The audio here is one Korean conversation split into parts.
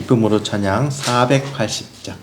기쁨으로 찬양 480장.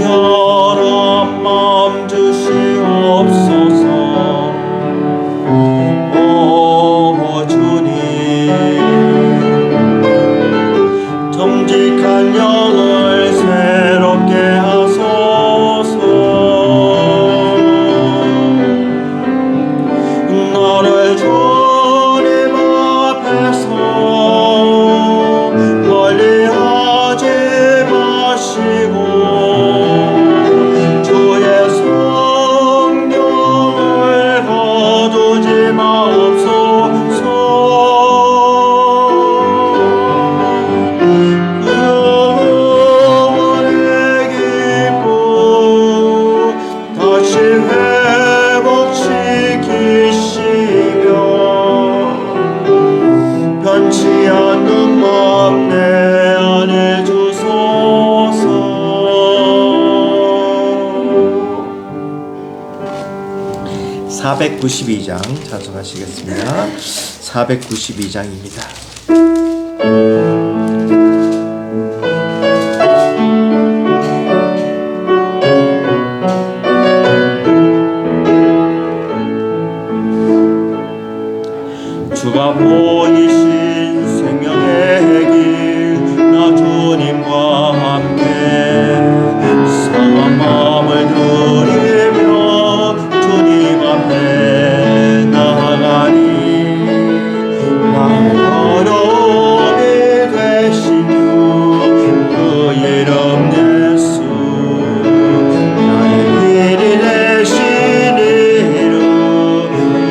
정결한 마음 주시옵소서. 오 주님, 정직한 영을 새롭게 하소서. 너를 주님 앞에서 멀리하지 마시고 주의 성령을 거두지 마옵소서. 영원의 기쁨 다시 회복시키시며 변치 않는 마음 내 안에 주소서. 492장 찬송하시겠습니다. 492장입니다. 주가 보이신 생명의 길 나 주님과 함께 상한 마음을 드리며 주님 앞에 나아가니 나의 어려움이 되신 주 그 이름 예수 나의 길이 되신 이름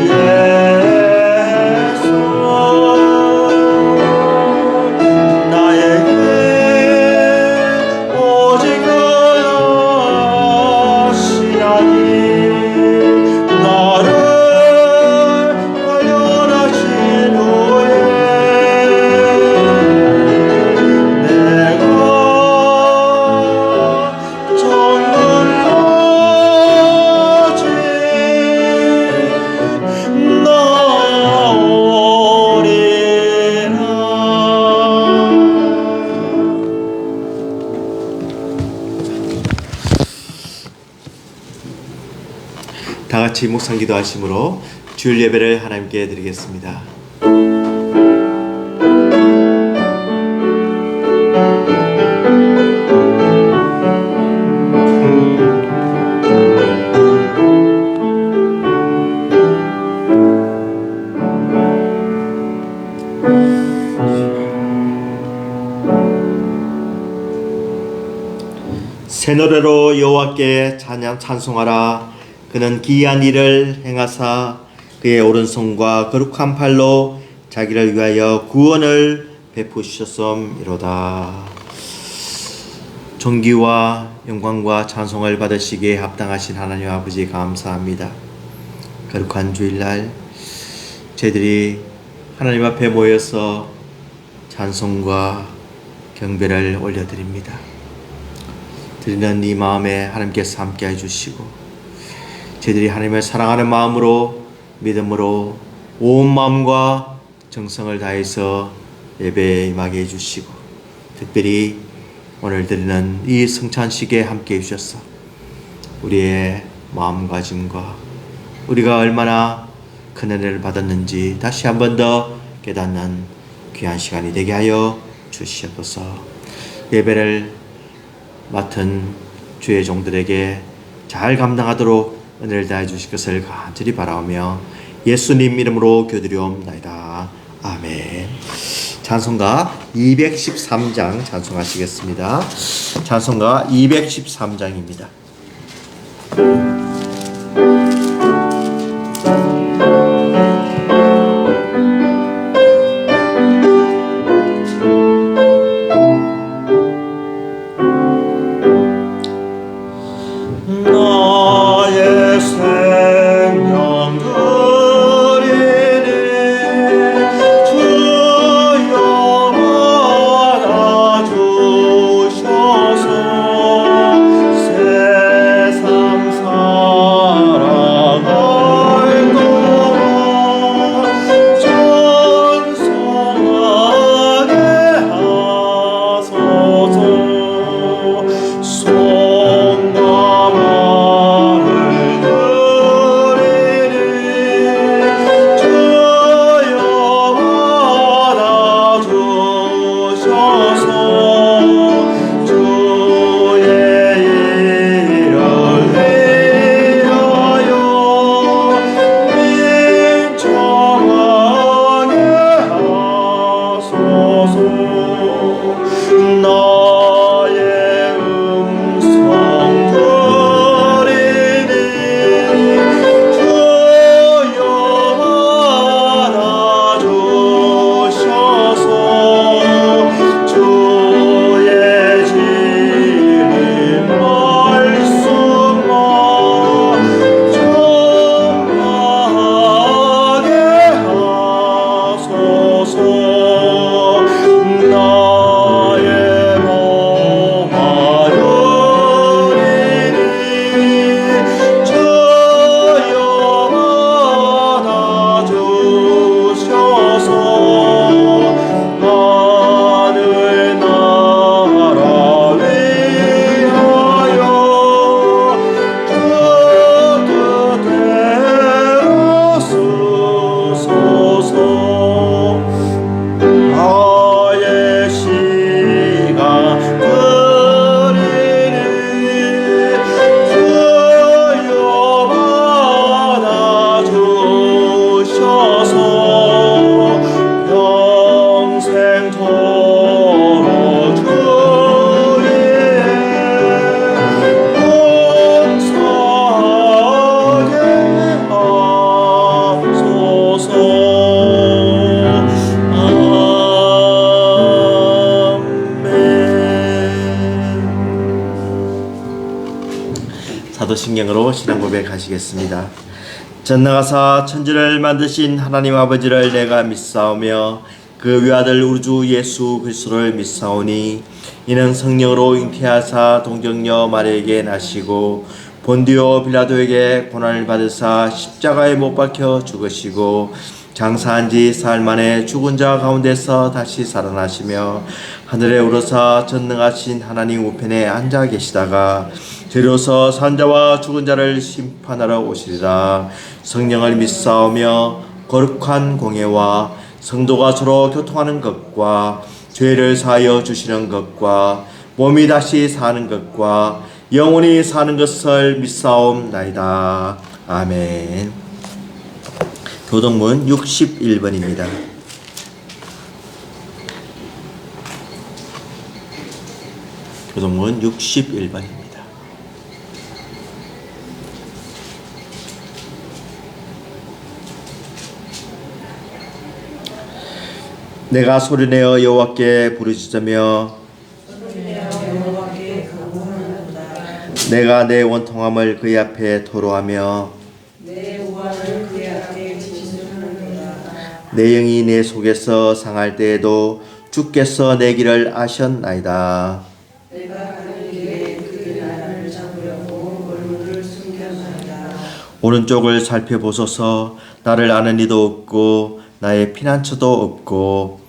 예수 나에게 오직 그하시나니 나를 발견하신 후에 내가 정결하지 다 같이 묵상 기도하심으로 주일 예배를 하나님께 드리겠습니다. 새 노래로 여호와께 찬송하라. 그는 기이한 일을 행하사 그의 오른손과 거룩한 팔로 자기를 위하여 구원을 베푸셨음이로다. 존귀와 영광과 찬송을 받으시기에 합당하신 하나님 아버지 감사합니다. 거룩한 주일날 저희들이 하나님 앞에 모여서 찬송과 경배를 올려드립니다. 드리는 이 마음에 하나님께서 함께 해주시고 저희들이 하나님을 사랑하는 마음으로 믿음으로 온 마음과 정성을 다해서 예배에 임하게 해주시고 특별히 오늘 드리는 이 성찬식에 함께 해주셔서 우리의 마음가짐과 우리가 얼마나 큰 은혜를 받았는지 다시 한 번 더 깨닫는 귀한 시간이 되게 하여 주시옵소서. 예배를 맡은 주의 종들에게 잘 감당하도록 은혜를 다해 주실 것을 간절히 바라오며 예수님 이름으로 기도드리옵나이다. 아멘. 찬송가 213장 찬송하시겠습니다. 찬송가 213장입니다. 나의 생명 드리니 주여 받아주셔서 세상 살아갈 동안 전성하게 하소서. 나의 음성 들리니 주여 받아주셔서 주의 진리 말씀만 전하게 하소서. 나의 보화연이니 주여 받아주셔서 하늘 나라 위하여 주 뜻대로 쓰소서. 나의 시간 드리니 주여 받아주셔서 평생토록 주의 봉사하게 하소서. 사도신경으로 신앙 고백하시겠습니다. 전능하사 천지를 만드신 하나님 아버지를 내가 믿사오며 그 외아들 우리 주 예수 그리스도를 믿사오니 이는 성령으로 잉태하사 동정녀 마리아에게 나시고 본디오 빌라도에게 고난을 받으사 십자가에 못 박혀 죽으시고 장사한 지 사흘 만에 죽은 자 가운데서 다시 살아나시며 하늘에 오르사 전능하신 하나님 우편에 앉아 계시다가 들어서 산자와 죽은 자를 심판하러 오시리라. 성령을 믿사오며 거룩한 공예와 성도가 서로 교통하는 것과 죄를 사하여 주시는 것과 몸이 다시 사는 것과 영원히 사는 것을 믿사옵나이다. 아멘. 교동문 61번입니다. 교동문 61번입니다. 내가 소리내어 여호와께 부르짖으며 내가 내 원통함을 그의 앞에 토로하며 내 영이 내 속에서 상할 때에도 주께서 내 길을 아셨나이다. 내가 가는 길에 그 나라를 잡으려고 얼굴을 숨겼나이다. 오른쪽을 살펴보소서. 나를 아는 이도 없고 나의 피난처도 없고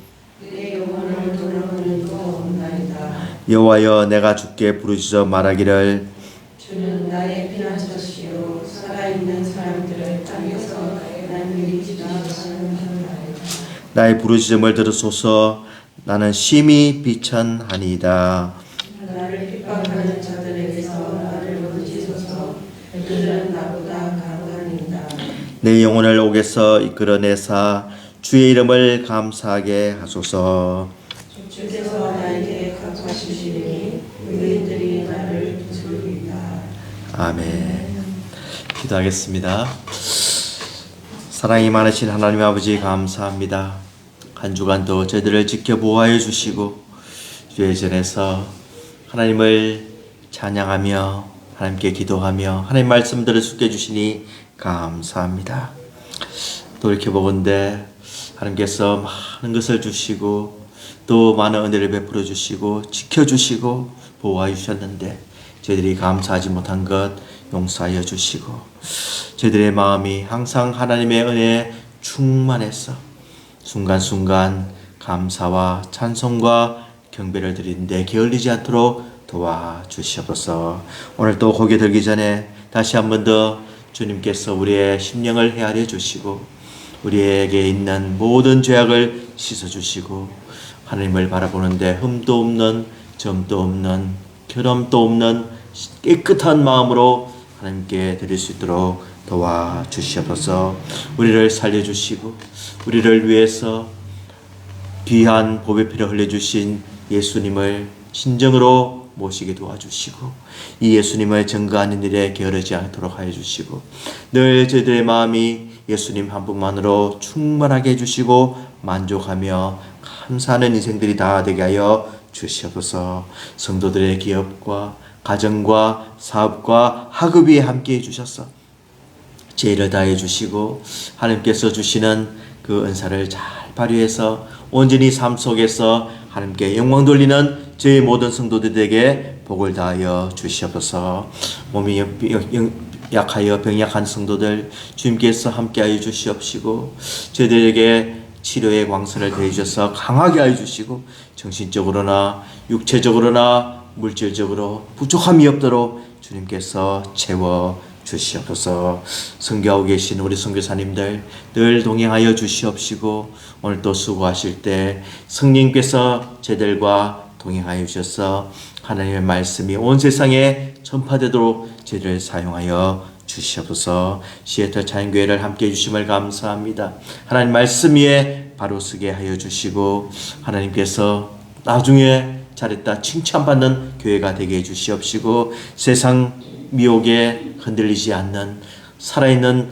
내 영혼을 돌아보는 이도 없나이다. 여호와여 내가 주께 부르짖어 말하기를 주는 나의 피난처시요 살아있는 사람들을 땅에서 남기지 않으시는 하나이다. 나의 부르짖음을 들으소서. 나는 심히 비천하니이다. 나를 핍박하는 자들에게서 나를 건지소서. 그들은 나보다 내 영혼을 옥에서 이끌어내사 주의 이름을 감사하게 하소서. 주께서 나에게 갚아주시니 의인들이 나를 두드리리다. 아멘. 기도하겠습니다. 사랑이 많으신 하나님 아버지 감사합니다. 한 주간도 저희들을 지켜 보호하여 주시고 주의 전에서 하나님을 찬양하며 하나님께 기도하며 하나님 말씀들을 숙여 주시니 감사합니다. 돌이켜보건대 하나님께서 많은 것을 주시고 또 많은 은혜를 베풀어 주시고 지켜주시고 보호하여 주셨는데 저희들이 감사하지 못한 것 용서하여 주시고 저희들의 마음이 항상 하나님의 은혜에 충만해서 순간순간 감사와 찬송과 경배를 드리는데 게을리지 않도록 도와주시옵소서. 오늘 또 고개 들기 전에 다시 한 번 더 주님께서 우리의 심령을 헤아려 주시고 우리에게 있는 모든 죄악을 씻어주시고 하나님을 바라보는데 흠도 없는 점도 없는 결함도 없는 깨끗한 마음으로 하나님께 드릴 수 있도록 도와주시옵소서. 우리를 살려주시고 우리를 위해서 귀한 보배 피를 흘려주신 예수님을 진정으로 모시게 도와주시고 이 예수님을 증거하는 일에 게으르지 않도록 하여 주시고 늘 저희들의 마음이 예수님 한 분만으로 충만하게 해주시고 만족하며 감사하는 인생들이 다 되게 하여 주시옵소서. 성도들의 기업과 가정과 사업과 학업이 함께 해주셔서 죄를 다해 주시고 하나님께서 주시는 그 은사를 잘 발휘해서 온전히 삶 속에서 하나님께 영광 돌리는 저희 모든 성도들에게 복을 다하여 주시옵소서. 몸이 약하여 병약한 성도들 주님께서 함께하여 주시옵시고 저희들에게 치료의 광선을 대주셔서 강하게 하여 주시고 정신적으로나 육체적으로나 물질적으로 부족함이 없도록 주님께서 채워 주시옵소서. 선교하고 계신 우리 선교사님들 늘 동행하여 주시옵시고 오늘 또 수고하실 때 성령님께서 저희들과 동행하여 주셔서 하나님의 말씀이 온 세상에 전파되도록 저희를 사용하여 주시옵소서. 시애틀 자연교회를 함께 해주심을 감사합니다. 하나님 말씀 위에 바로 서게 하여 주시고 하나님께서 나중에 잘했다 칭찬받는 교회가 되게 해주시옵시고 세상 미혹에 흔들리지 않는 살아있는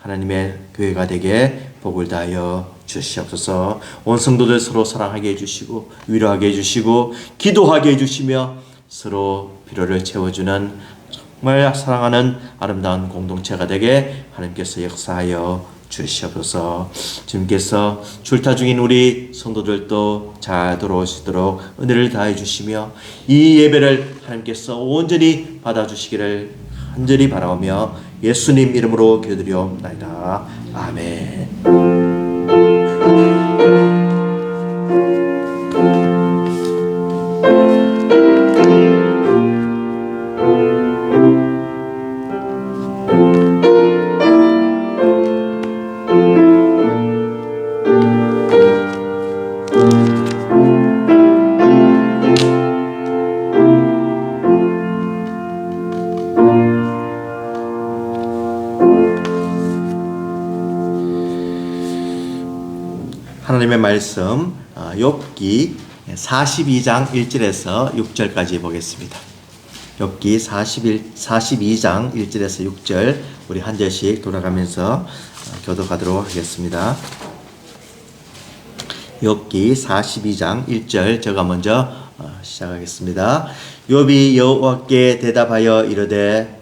하나님의 교회가 되게 복을 다하여 주시옵소서. 온 성도들 서로 사랑하게 해주시고 위로하게 해주시고 기도하게 해주시며 서로 필요를 채워주는 정말 사랑하는 아름다운 공동체가 되게 하나님께서 역사하여 주시옵소서. 주님께서 출타 중인 우리 성도들도 잘 돌아오시도록 은혜를 다해 주시며 이 예배를 하나님께서 온전히 받아주시기를 간절히 바라오며 예수님 이름으로 기도드리옵나이다. 아멘. 하나님의 말씀 욥기 42장 1절에서 6절까지 보겠습니다. 욥기 42장 1절에서 6절 우리 한 절씩 돌아가면서 교독하도록 하겠습니다. 욥기 42장 1절 제가 먼저 시작하겠습니다. 욥이 여호와께 대답하여 이르되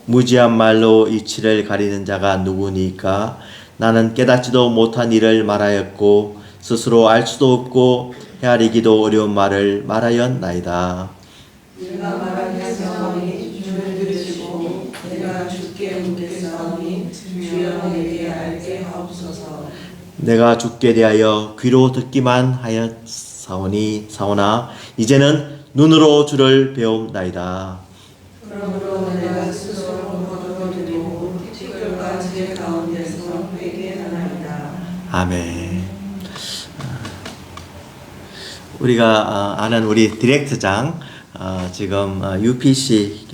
무지한 말로 이치를 가리는 자가 누구니까? 나는 깨닫지도 못한 일을 말하였고 스스로 알 수도 없고 헤아리기도 어려운 말을 말하였나이다. 내가 말하겠사오니 주를 들으시고 내가 주께 묻겠사오니 주여 내게 알게 하옵소서. 내가 주께 대하여 귀로 듣기만 하였사오나 이제는 눈으로 주를 배움나이다. 그러므로 내가 스스로 거두어드리고 티끌과 제 가운데서 회개하나이다. 아멘. 우리가 아는 우리 디렉트장 지금 UPC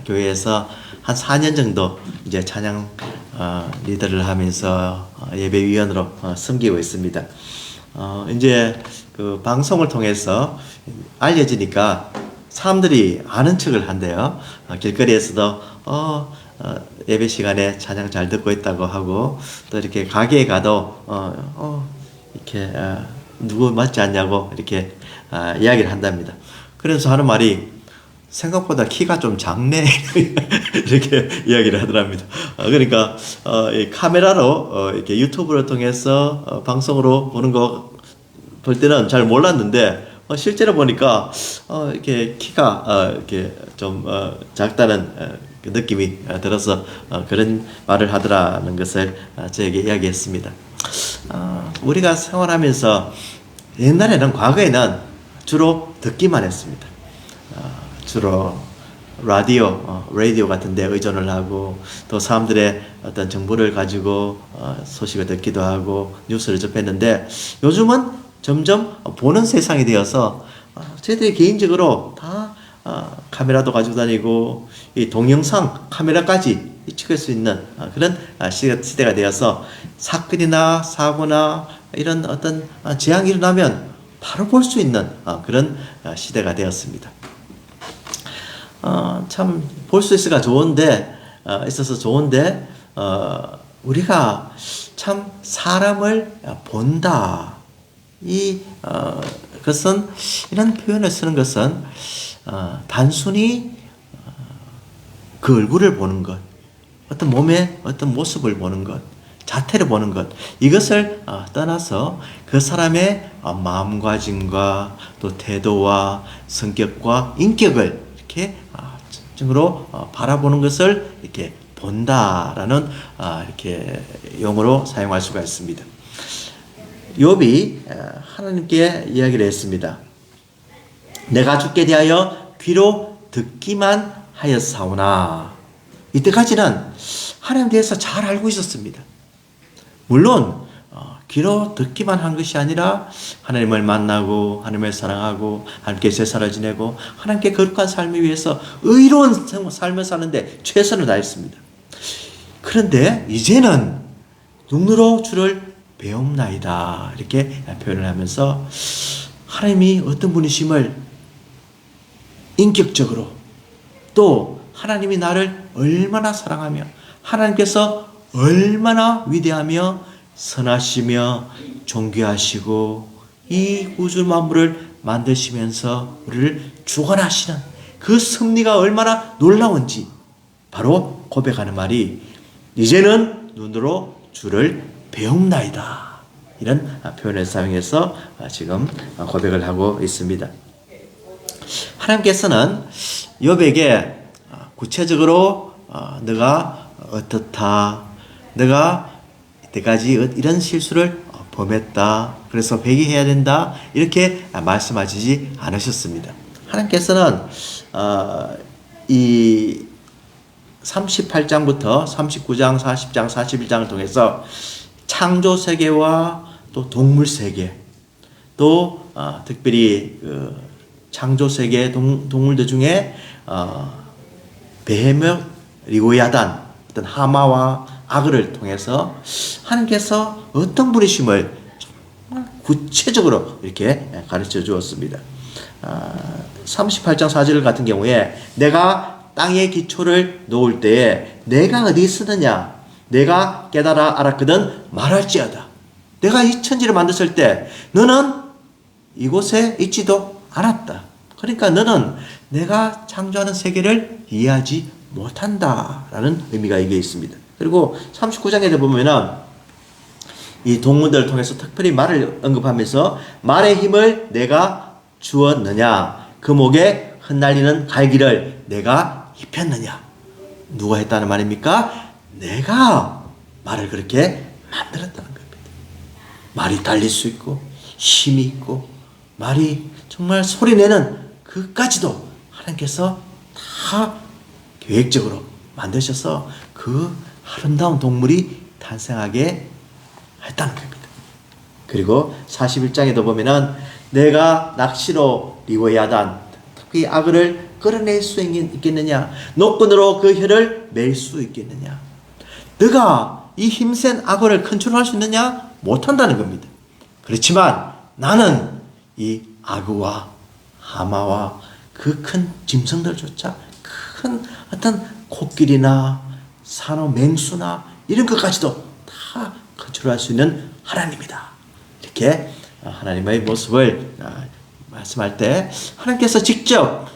교회에서 한 4년 정도 이제 찬양 리더를 하면서 예배위원으로 섬기고 있습니다. 이제 그 방송을 통해서 알려지니까 사람들이 아는 척을 한대요. 길거리에서도 예배 시간에 찬양 잘 듣고 있다고 하고, 또 이렇게 가게에 가도 이렇게 누구 맞지 않냐고 이렇게 이야기를 한답니다. 그래서 하는 말이 생각보다 키가 좀 작네 이렇게 이야기를 하더랍니다. 그러니까 이 카메라로 이렇게 유튜브를 통해서 방송으로 보는 거 볼 때는 잘 몰랐는데 실제로 보니까 이렇게 키가 이렇게 좀 작다는 그 느낌이 들어서 그런 말을 하더라는 것을 저에게 이야기했습니다. 우리가 생활하면서 옛날에는, 과거에는 주로 듣기만 했습니다. 주로 라디오 같은 데 의존을 하고, 또 사람들의 어떤 정보를 가지고 소식을 듣기도 하고 뉴스를 접했는데, 요즘은 점점 보는 세상이 되어서 저희들이 개인적으로 다 카메라도 가지고 다니고 이 동영상 카메라까지 찍을 수 있는 그런 시대가 되어서 사건이나 사고나 이런 어떤 재앙이 일어나면 바로 볼 수 있는 그런 시대가 되었습니다. 참 볼 수 있어서 좋은데 우리가 참 사람을 본다. 그것은, 이런 표현을 쓰는 것은 단순히 그 얼굴을 보는 것, 어떤 몸의 어떤 모습을 보는 것, 자태를 보는 것, 이것을 떠나서 그 사람의 마음가짐과 또 태도와 성격과 인격을 이렇게 전적으로 바라보는 것을 이렇게 본다라는 이렇게 용어로 사용할 수가 있습니다. 욥이 하나님께 이야기를 했습니다. 내가 주께 대하여 귀로 듣기만 하였사오나. 이때까지는 하나님에 대해서 잘 알고 있었습니다. 물론 귀로 듣기만 한 것이 아니라 하나님을 만나고 하나님을 사랑하고 하나님께 제사를 지내고 하나님께 거룩한 삶을 위해서 의로운 삶을 사는데 최선을 다했습니다. 그런데 이제는 눈으로 주를 배움나이다, 이렇게 표현을 하면서 하나님이 어떤 분이심을 인격적으로, 또 하나님이 나를 얼마나 사랑하며 하나님께서 얼마나 위대하며 선하시며 존귀하시고 이 우주 만물을 만드시면서 우리를 주관하시는 그 섭리가 얼마나 놀라운지 바로 고백하는 말이, 이제는 눈으로 주를 배움나이다, 이런 표현을 사용해서 지금 고백을 하고 있습니다. 하나님께서는 욥에게 구체적으로 너가 어떻다, 너가 이때까지 이런 실수를 범했다, 그래서 회개해야 된다, 이렇게 말씀하시지 않으셨습니다. 하나님께서는 이 38장부터 39장, 40장, 41장을 통해서 창조 세계와 또 동물 세계, 또 특별히 그 창조 세계 동물들 중에 베헤못, 리고야단, 어떤 하마와 악을 통해서 하나님께서 어떤 분이심을 정말 구체적으로 이렇게 가르쳐 주었습니다. 38장 4절 같은 경우에 내가 땅의 기초를 놓을 때에 내가 어디 있었느냐, 내가 깨달아 알았거든 말할지어다. 내가 이 천지를 만들었을 때 너는 이곳에 있지도 않았다. 그러니까 너는 내가 창조하는 세계를 이해하지 못한다라는 의미가 여기에 있습니다. 그리고 39장에 보면은 이 동물들을 통해서 특별히 말을 언급하면서 말의 힘을 내가 주었느냐, 그 목에 흩날리는 갈기를 내가 입혔느냐. 누가 했다는 말입니까? 내가 말을 그렇게 만들었다는 겁니다. 말이 달릴 수 있고 힘이 있고 말이 정말 소리내는 그까지도 하나님께서 다 계획적으로 만드셔서 그 아름다운 동물이 탄생하게 했다는 겁니다. 그리고 41장에도 보면은 내가 낚시로 리워야단 그 악을 끌어낼 수 있겠느냐, 노끈으로 그 혀를 맬 수 있겠느냐. 너가 이 힘센 악어를 컨트롤할 수 있느냐? 못한다는 겁니다. 그렇지만 나는 이 악어와 하마와 그 큰 짐승들조차 큰 어떤 코끼리나 산호 맹수나 이런 것까지도 다 컨트롤할 수 있는 하나님이다. 이렇게 하나님의 모습을 말씀할 때 하나님께서 직접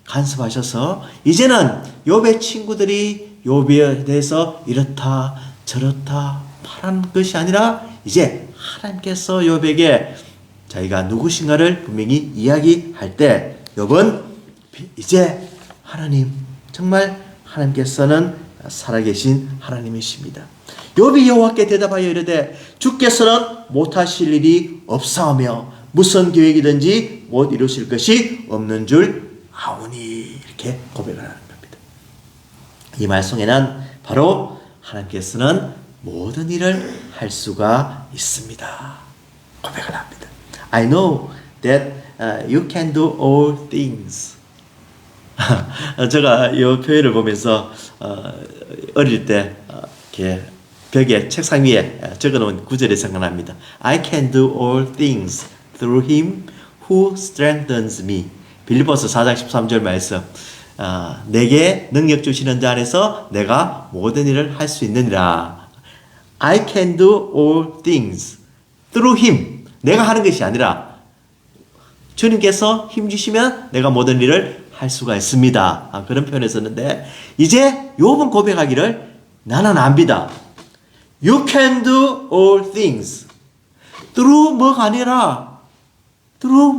간섭하셔서 이제는 욥의 친구들이 욥에 대해서 이렇다 저렇다 말하는 것이 아니라 이제 하나님께서 욥에게 자기가 누구신가를 분명히 이야기할 때 욥은 이제 하나님, 정말 하나님께서는 살아계신 하나님이십니다. 욥이 여호와께 대답하여 이르되 주께서는 못하실 일이 없사오며 무슨 계획이든지 못 이루실 것이 없는 줄 아오니, 이렇게 고백을 하는 겁니다. 이 말씀에는 바로 하나님께서는 모든 일을 할 수가 있습니다. 고백을 합니다. I know that you can do all things. 제가 이 표현을 보면서 어릴 때 이렇게 벽에 책상 위에 적어놓은 구절이 생각납니다. I can do all things through him who strengthens me. 빌립보서 4장 13절 말씀. 내게 능력 주시는 자 안에서 내가 모든 일을 할 수 있느니라. I can do all things through him. 내가 하는 것이 아니라 주님께서 힘 주시면 내가 모든 일을 할 수가 있습니다. 그런 표현을 썼는데 이제 욥은 고백하기를 나는 압니다. You can do all things. through 뭐가 아니라 through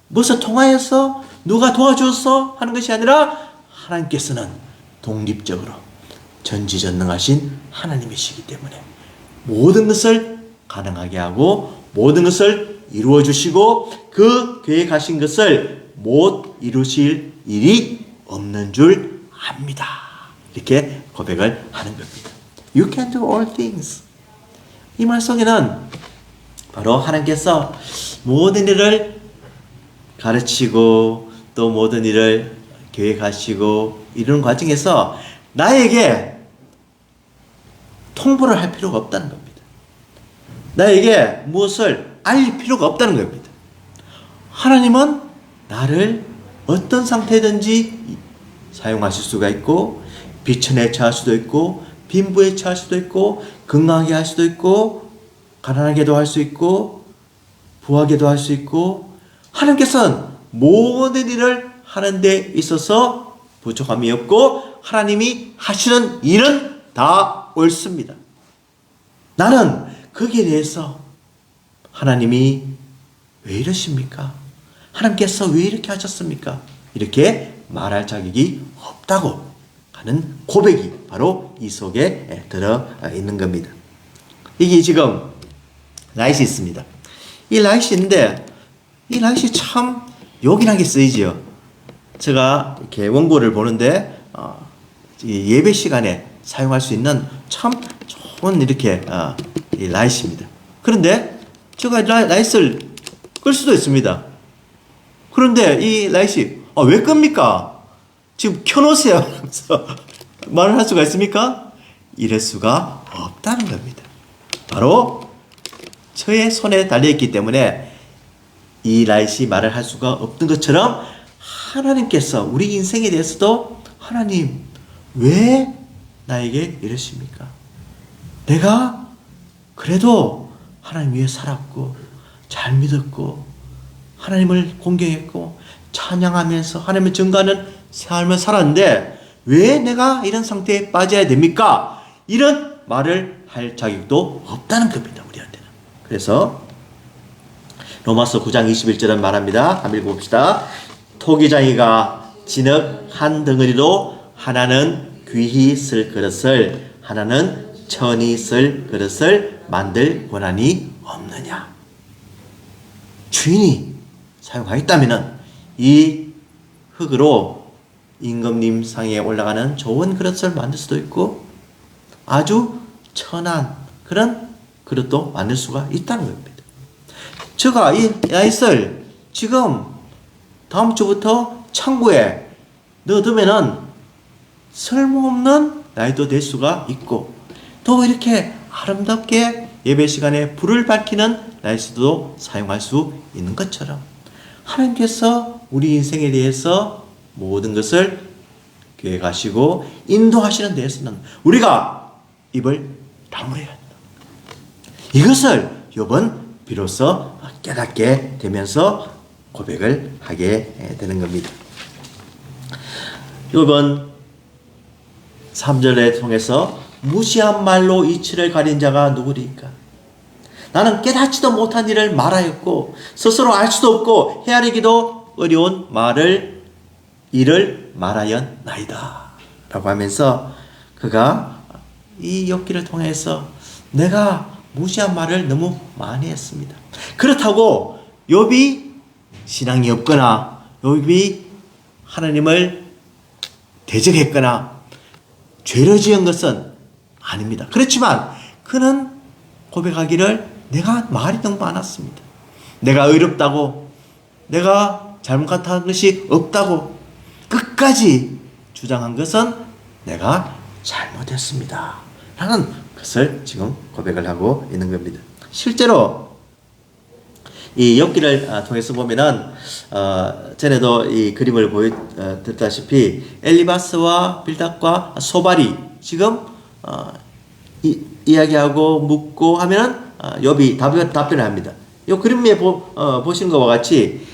무엇을 통하여서 누가 도와줘서 하는 것이 아니라 하나님께서는 독립적으로 전지전능하신 하나님이시기 때문에 모든 것을 가능하게 하고 모든 것을 이루어 주시고 그 계획하신 것을 못 이루실 일이 없는 줄 압니다. 이렇게 고백을 하는 겁니다. You can do all things. 이 말 속에는 바로 하나님께서 모든 일을 가르치고 또 모든 일을 계획하시고 이런 과정에서 나에게 통보를 할 필요가 없다는 겁니다. 나에게 무엇을 알릴 필요가 없다는 겁니다. 하나님은 나를 어떤 상태든지 사용하실 수가 있고 비천에 처할 수도 있고 빈부에 처할 수도 있고 건강하게 할 수도 있고 가난하게도 할 수 있고 부하게도 할 수 있고 하나님께서는 모든 일을 하는 데 있어서 부족함이 없고 하나님이 하시는 일은 다 옳습니다. 나는 거기에 대해서 하나님이 왜 이러십니까? 하나님께서 왜 이렇게 하셨습니까? 이렇게 말할 자격이 없다고 하는 고백이 바로 이 속에 들어 있는 겁니다. 이게 지금 라이시 있습니다. 이 라이시인데 이 라이시 참 요긴하게 쓰이지요. 제가 이렇게 원고를 보는데 예배 시간에 사용할 수 있는 참 좋은 이렇게 이 라이시입니다. 그런데 제가 라이스를 끌 수도 있습니다. 그런데 이 라이시 왜 끕니까? 지금 켜놓으세요 하면서 말을 할 수가 있습니까? 이럴 수가 없다는 겁니다. 바로 저의 손에 달려있기 때문에 이 라이시 말을 할 수가 없는 것처럼 하나님께서 우리 인생에 대해서도 하나님 왜 나에게 이러십니까? 내가 그래도 하나님 위해 살았고 잘 믿었고 하나님을 공경했고 찬양하면서 하나님을 증거하는 삶을 살았는데 왜 내가 이런 상태에 빠져야 됩니까? 이런 말을 할 자격도 없다는 겁니다. 우리한테는. 그래서 로마서 9장 21절은 말합니다. 한번 읽어봅시다. 토기장이가 진흙 한 덩어리로 하나는 귀히 쓸 그릇을 하나는 천히 쓸 그릇을 만들 권한이 없느냐. 주인이 사용하겠다면 이 흙으로 임금님 상에 올라가는 좋은 그릇을 만들 수도 있고 아주 천한 그런 그릇도 만들 수가 있다는 겁니다. 제가 이 야이슬 지금 다음 주부터 창고에 넣어두면은 쓸모없는 나이도 될 수가 있고, 또 이렇게 아름답게 예배 시간에 불을 밝히는 나이스도 사용할 수 있는 것처럼 하나님께서 우리 인생에 대해서 모든 것을 계획하시고 인도하시는 데에서는 우리가 입을 다물어야 한다. 이것을 욥은 비로소 깨닫게 되면서 고백을 하게 되는 겁니다. 욥은 3절에 통해서 무시한 말로 이치를 가린 자가 누구리까? 나는 깨닫지도 못한 일을 말하였고 스스로 알 수도 없고 헤아리기도 어려운 일을 말하였나이다 라고 하면서 그가 이 욥기를 통해서 내가 무시한 말을 너무 많이 했습니다. 그렇다고 욥이 신앙이 없거나 욥이 하나님을 대적했거나 죄를 지은 것은 아닙니다. 그렇지만 그는 고백하기를 내가 말이 너무 많았습니다. 내가 의롭다고, 내가 잘못한 것이 없다고 끝까지 주장한 것은 내가 잘못했습니다 라는 것을 지금 고백을 하고 있는 겁니다. 실제로 이 욥기를 통해서 보면은 전에도 이 그림을 보여드렸다시피 엘리바스와 빌닷과 소발이 지금 이야기하고 묻고 하면은 욥이 답변을 합니다. 이 그림에 보시는 것과 같이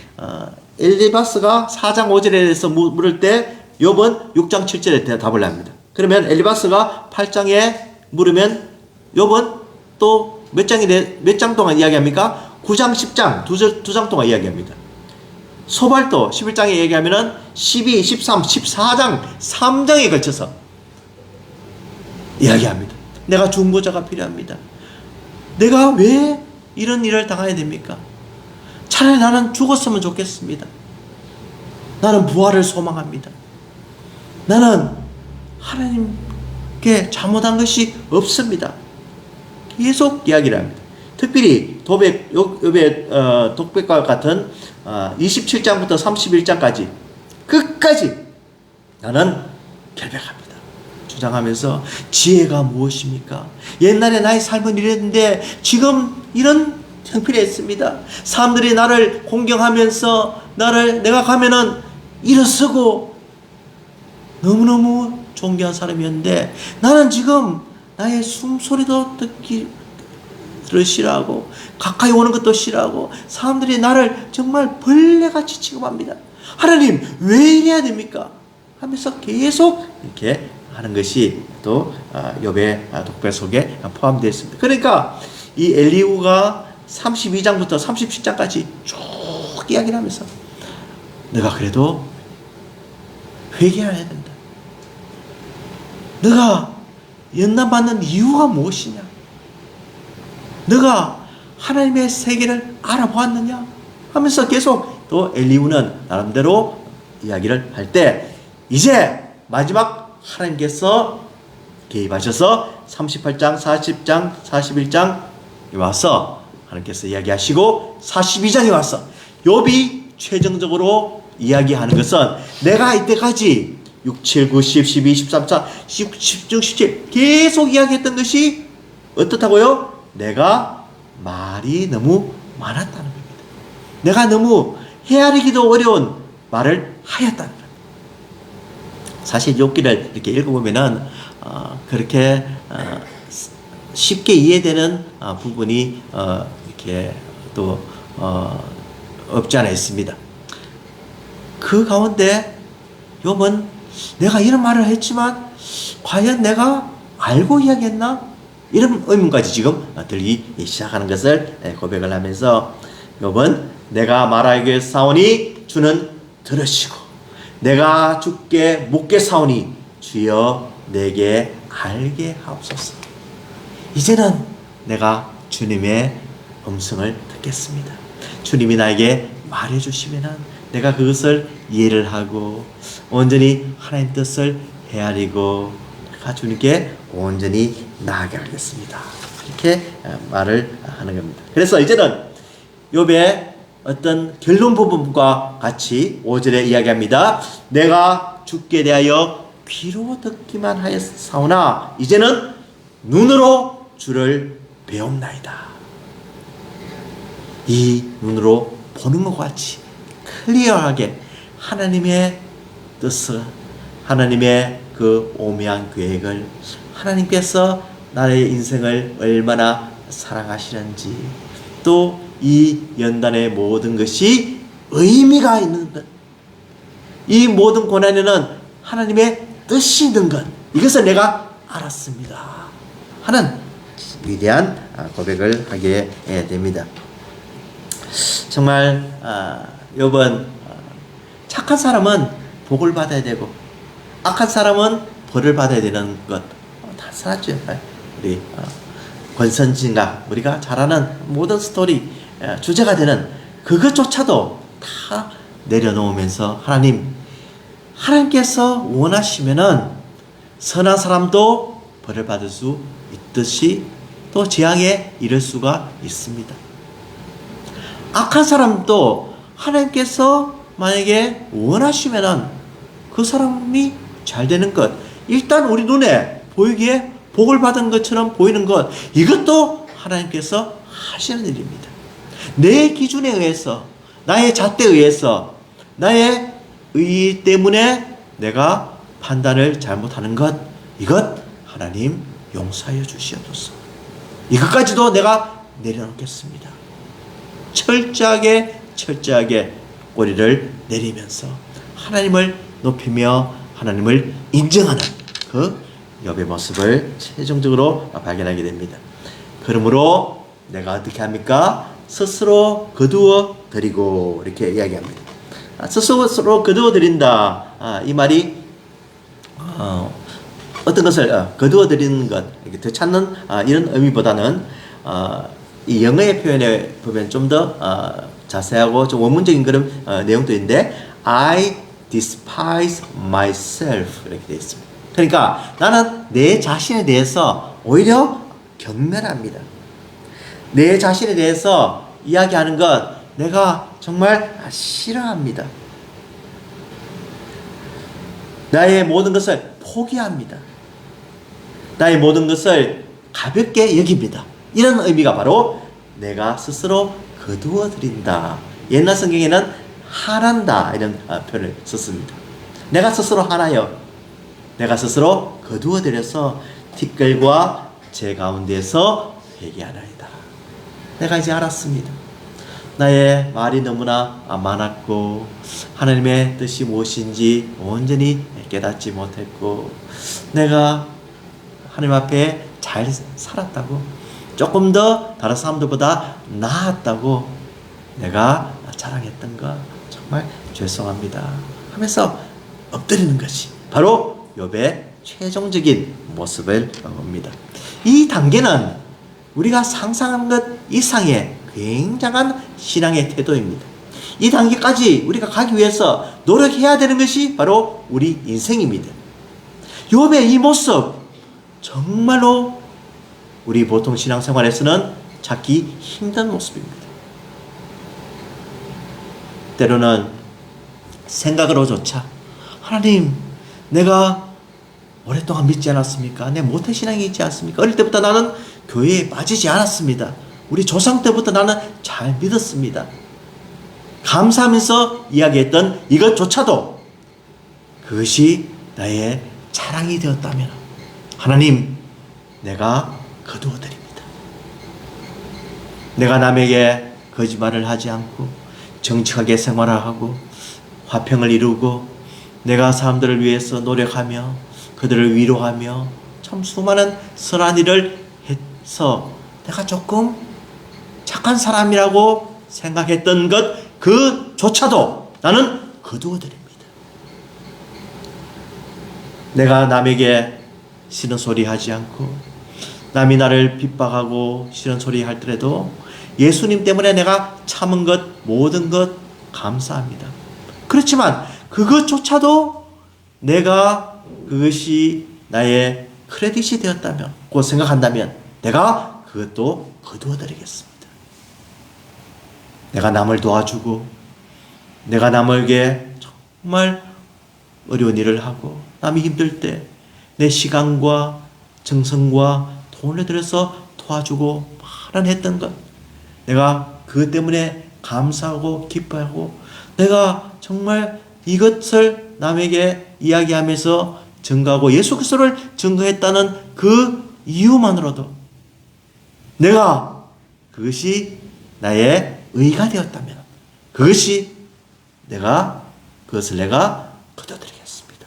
엘리바스가 4장 5절에 대해서 물을 때 욥은 6장 7절에 답을 합니다. 그러면 엘리바스가 8장에 물으면 욥은 또 몇 장 동안 이야기합니까? 9장 10장 두 장 동안 이야기합니다. 소발도 11장에 얘기하면은 12, 13, 14장 3장에 걸쳐서 이야기합니다. 내가 중보자가 필요합니다. 내가 왜 이런 일을 당해야 됩니까? 차라리 나는 죽었으면 좋겠습니다. 나는 부활을 소망합니다. 나는 하나님께 잘못한 것이 없습니다. 계속 이야기를 합니다. 특별히 욥의 독백과 같은 27장부터 31장까지 끝까지 나는 결백합니다. 주장하면서 지혜가 무엇입니까? 옛날에 나의 삶은 이랬는데 지금 이런 형편이 있습니다. 사람들이 나를 공경하면서 내가 가면은 일어서고 너무너무 존귀한 사람이었는데 나는 지금 나의 숨소리도 듣기를 싫어하고 가까이 오는 것도 싫어하고 사람들이 나를 정말 벌레같이 취급합니다. 하나님 왜 이래야 됩니까? 하면서 계속 이렇게 하는 것이 또 욥의 독백 속에 포함되어 있습니다. 그러니까 이 엘리후가 32장부터 37장까지 쭉 이야기를 하면서 내가 그래도 회개해야 된다. 너가 연단받는 이유가 무엇이냐? 너가 하나님의 세계를 알아보았느냐? 하면서 계속 또 엘리후는 나름대로 이야기를 할 때 이제 마지막 하나님께서 개입하셔서 38장, 40장, 41장에 와서 하나님께서 이야기하시고 42장에 와서 욥이 최종적으로 이야기하는 것은 내가 이때까지 6, 7, 9, 10, 12, 13, 14, 16, 17, 17 계속 이야기했던 것이 어떻다고요? 내가 말이 너무 많았다는 겁니다. 내가 너무 헤아리기도 어려운 말을 하였다는 겁니다. 사실 욥기를 이렇게 읽어보면은 그렇게 쉽게 이해되는 부분이 이렇게 또 없지 않아 있습니다. 그 가운데 욥은 내가 이런 말을 했지만 과연 내가 알고 이야기했나? 이런 의문까지 지금 들기 시작하는 것을 고백을 하면서 욥은 내가 말하겠사오니 주는 들으시고 내가 주께 묻겠사오니 주여 내게 알게 하옵소서. 이제는 내가 주님의 음성을 듣겠습니다. 주님이 나에게 말해주시면 내가 그것을 이해를 하고 온전히 하나님 뜻을 헤아리고 내가 주님께 온전히 나아가겠습니다. 이렇게 말을 하는 겁니다. 그래서 이제는 욥의 어떤 결론 부분과 같이 5절에 이야기합니다. 내가 주께 대하여 귀로 듣기만 하였사오나 이제는 눈으로 주를 배움나이다. 이 눈으로 보는 것 같이 클리어하게 하나님의 뜻을, 하나님의 그 오묘한 계획을, 하나님께서 나의 인생을 얼마나 사랑하시는지, 또 이 연단의 모든 것이 의미가 있는 것, 이 모든 고난에는 하나님의 뜻이 있는 것, 이것을 내가 알았습니다 하는 위대한 고백을 하게 됩니다. 정말 욥은 착한 사람은 복을 받아야 되고 악한 사람은 벌을 받아야 되는 것 단순하죠. 우리 권선징악, 우리가 잘 아는 모든 스토리 주제가 되는 그것조차도 다 내려놓으면서 하나님께서 원하시면은 선한 사람도 벌을 받을 수 있듯이 또 재앙에 이를 수가 있습니다. 악한 사람도 하나님께서 만약에 원하시면은 그 사람이 잘 되는 것, 일단 우리 눈에 보이기에 복을 받은 것처럼 보이는 것, 이것도 하나님께서 하시는 일입니다. 내 기준에 의해서, 나의 잣대에 의해서, 나의 의 때문에 내가 판단을 잘못하는 것, 이것 하나님 용서하여 주시옵소서. 이것까지도 내가 내려놓겠습니다. 철저하게 꼬리를 내리면서 하나님을 높이며 하나님을 인정하는 그 욥의 모습을 최종적으로 발견하게 됩니다. 그러므로 내가 어떻게 합니까? 스스로 거두어 드리고, 이렇게 이야기합니다. 스스로 거두어 드린다. 이 말이 어떤 것을 거두어 드리는 것, 이렇게 되찾는 이런 의미보다는 이 영어의 표현에 보면 좀 더 자세하고 좀 원문적인 그런 내용도 있는데, I despise myself 이렇게 되어 있습니다. 그러니까 나는 내 자신에 대해서 오히려 경멸합니다. 내 자신에 대해서 이야기하는 것 내가 정말 싫어합니다. 나의 모든 것을 포기합니다. 나의 모든 것을 가볍게 여깁니다. 이런 의미가 바로 내가 스스로 거두어 드린다. 옛날 성경에는 하란다 이런 표현을 썼습니다. 내가 스스로 하나여, 내가 스스로 거두어 드려서 티끌과 제 가운데에서 회개하나이다. 내가 이제 알았습니다. 나의 말이 너무나 많았고 하나님의 뜻이 무엇인지 온전히 깨닫지 못했고 내가 하나님 앞에 잘 살았다고, 조금 더 다른 사람들보다 나았다고 내가 자랑했던 거 정말 죄송합니다 하면서 엎드리는 것이 바로 욥의 최종적인 모습을 봅니다. 이 단계는 우리가 상상한 것 이상의 굉장한 신앙의 태도입니다. 이 단계까지 우리가 가기 위해서 노력해야 되는 것이 바로 우리 인생입니다. 욥의 이 모습 정말로 우리 보통 신앙생활에서는 찾기 힘든 모습입니다. 때로는 생각으로조차 하나님, 내가 오랫동안 믿지 않았습니까? 내 모태신앙이 있지 않습니까? 어릴 때부터 나는 교회에 빠지지 않았습니다. 우리 조상 때부터 나는 잘 믿었습니다. 감사하면서 이야기했던 이것조차도 그것이 나의 자랑이 되었다면 하나님, 내가 거두어 드립니다. 내가 남에게 거짓말을 하지 않고 정직하게 생활하고 화평을 이루고 내가 사람들을 위해서 노력하며 그들을 위로하며 참 수많은 선한 일을 해서 내가 조금 착한 사람이라고 생각했던 것 그조차도 나는 거두어 드립니다. 내가 남에게 싫은 소리 하지 않고 남이 나를 핍박하고 싫은 소리 할 때라도 예수님 때문에 내가 참은 것 모든 것 감사합니다. 그렇지만 그것조차도 내가 그것이 나의 크레딧이 되었다면 고 생각한다면 내가 그것도 거두어드리겠습니다. 내가 남을 도와주고 내가 남에게 정말 어려운 일을 하고 남이 힘들 때 내 시간과 정성과 돈을 들여서 도와주고 마련했던 것, 내가 그것 때문에 감사하고 기뻐하고 내가 정말 이것을 남에게 이야기하면서 증거하고 예수 그리스도를 증거했다는 그 이유만으로도 내가 그것이 나의 의가 되었다면 그것을 내가 거둬드리겠습니다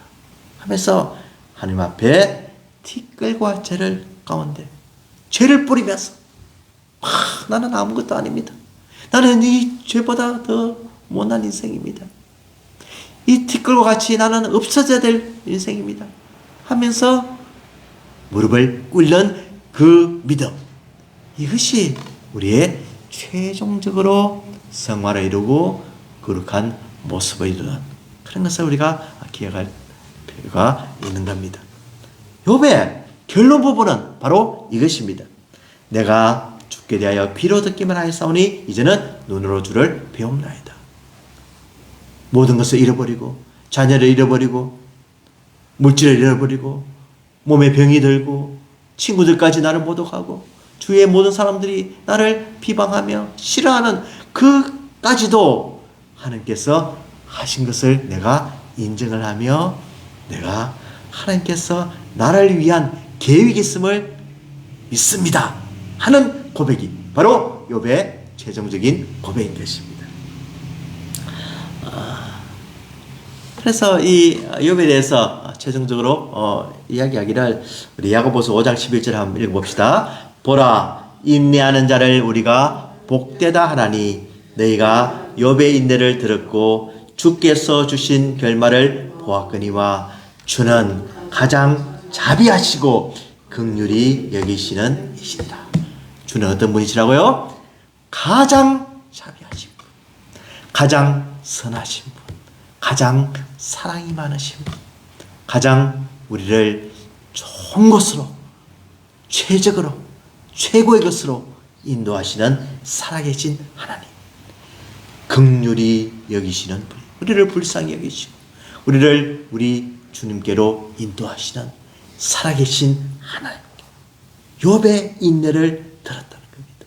하면서 하나님 앞에 티끌과 죄를 가운데 죄를 뿌리면서 나는 아무것도 아닙니다. 나는 이 죄보다 더 못난 인생입니다. 이 티끌과 같이 나는 없어져야 될 인생입니다 하면서 무릎을 꿇는 그 믿음, 이것이 우리의 최종적으로 성화를 이루고 거룩한 모습을 이루는 그런 것을 우리가 기억할 필요가 있는 겁니다. 욥의 결론 부분은 바로 이것입니다. 내가 죽게 대하여 귀로 듣기만 하였사오니 이제는 눈으로 주를 배움나이다. 모든 것을 잃어버리고 자녀를 잃어버리고 물질을 잃어버리고 몸에 병이 들고 친구들까지 나를 모독하고 주위의 모든 사람들이 나를 비방하며 싫어하는 그까지도 하나님께서 하신 것을 내가 인정을 하며 내가 하나님께서 나를 위한 계획이 있음을 믿습니다 하는 고백이 바로 욥의 최종적인 고백인 것입니다. 그래서 이 욥에 대해서 최종적으로 이야기하기를 우리 야고보서 5장 11절 한번 읽어봅시다. 보라, 인내하는 자를 우리가 복되다 하나니 너희가 욥의 인내를 들었고 주께서 주신 결말을 보았거니와 주는 가장 자비하시고 긍휼히 여기시는 이시다. 주는 어떤 분이시라고요? 가장 자비하신 분, 가장 선하신 분, 가장 사랑이 많으신 분, 가장 우리를 좋은 것으로, 최적으로, 최고의 것으로 인도하시는 살아계신 하나님, 긍휼히 여기시는 분, 우리를 불쌍히 여기시고 우리를 우리 주님께로 인도하시는 살아계신 하나님, 욥의 인내를 들었다는 겁니다.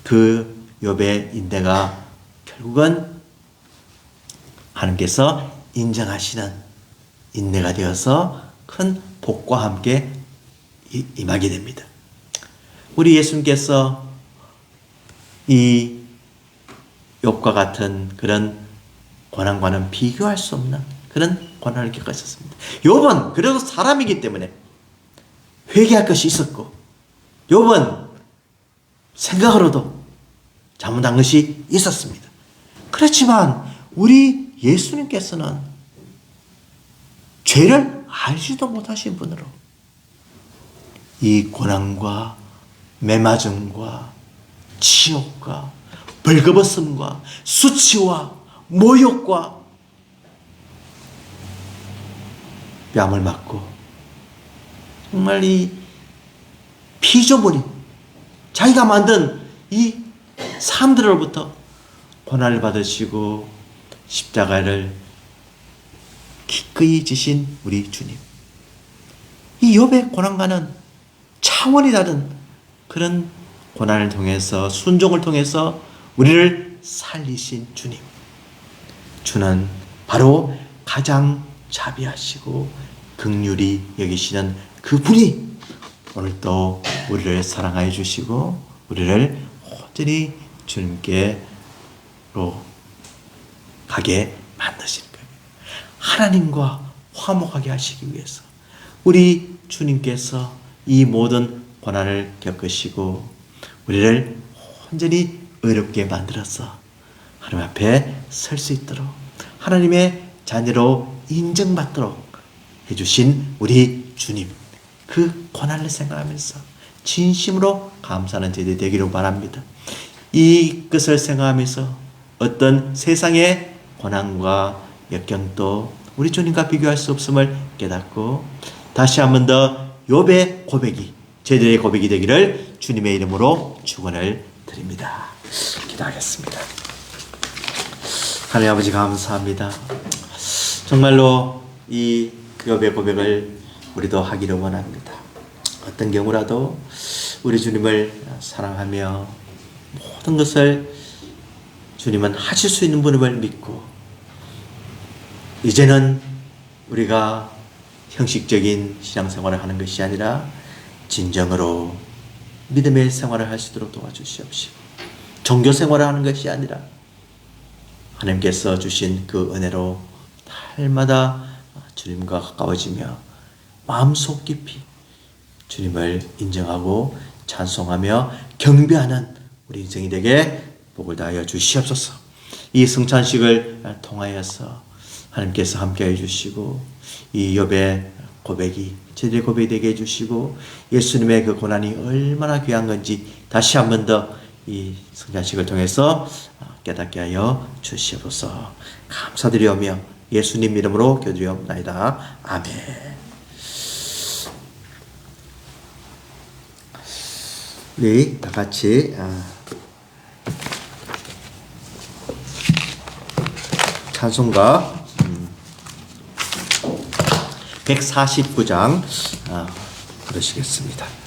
그 욥의 인내가 결국은 하나님께서 인정하시는 인내가 되어서 큰 복과 함께 임하게 됩니다. 우리 예수님께서 이 욥과 같은 그런 고난과는 비교할 수 없는 그런 고난을 겪으셨습니다. 욥은 그래도 사람이기 때문에 회개할 것이 있었고 욥은 생각으로도 잘못한 것이 있었습니다. 그렇지만 우리 예수님께서는 죄를 알지도 못하신 분으로 이 고난과 매맞음과 치욕과 벌거벗음과 수치와 모욕과 뺨을 맞고 정말 이 피조물인 자기가 만든 이 사람들로부터 고난을 받으시고 십자가를 기꺼이 지신 우리 주님, 이 욥의 고난과는 차원이 다른 그런 고난을 통해서 순종을 통해서 우리를 살리신 주님, 주는 바로 가장 자비하시고 긍휼히 여기시는 그분이 오늘 또 우리를 사랑하여 주시고 우리를 온전히 주님께로 가게 만드시는 거예요. 하나님과 화목하게 하시기 위해서 우리 주님께서 이 모든 고난을 겪으시고 우리를 온전히 의롭게 만들어서 하나님 앞에 설 수 있도록 하나님의 자녀로 인정받도록 해주신 우리 주님, 그 고난을 생각하면서 진심으로 감사하는 제대 되기를 바랍니다. 이것을 생각하면서 어떤 세상의 고난과 역경도 우리 주님과 비교할 수 없음을 깨닫고 다시 한 번 더 욥의 고백이 저희들의 고백이 되기를 주님의 이름으로 축원을 드립니다. 기도하겠습니다. 하나님 아버지 감사합니다. 정말로 이 욥의 고백을 우리도 하기를 원합니다. 어떤 경우라도 우리 주님을 사랑하며 모든 것을 주님은 하실 수 있는 분임을 믿고 이제는 우리가 형식적인 신앙생활을 하는 것이 아니라 진정으로 믿음의 생활을 할 수 있도록 도와주시옵시고 종교생활을 하는 것이 아니라 하나님께서 주신 그 은혜로 날마다 주님과 가까워지며 마음속 깊이 주님을 인정하고 찬송하며 경배하는 우리 인생이 되게 복을 다하여 주시옵소서. 이 성찬식을 통하여서 하나님께서 함께해 주시고 이 욥의 고백이 저희들의 고백이 되게 해주시고 예수님의 그 고난이 얼마나 귀한 건지 다시 한 번 더 이 성찬식을 통해서 깨닫게 하여 주시옵소서. 감사드리오며 예수님 이름으로 기도드리옵나이다. 아멘. 우리 다 같이 찬송가 149장 부르시겠습니다.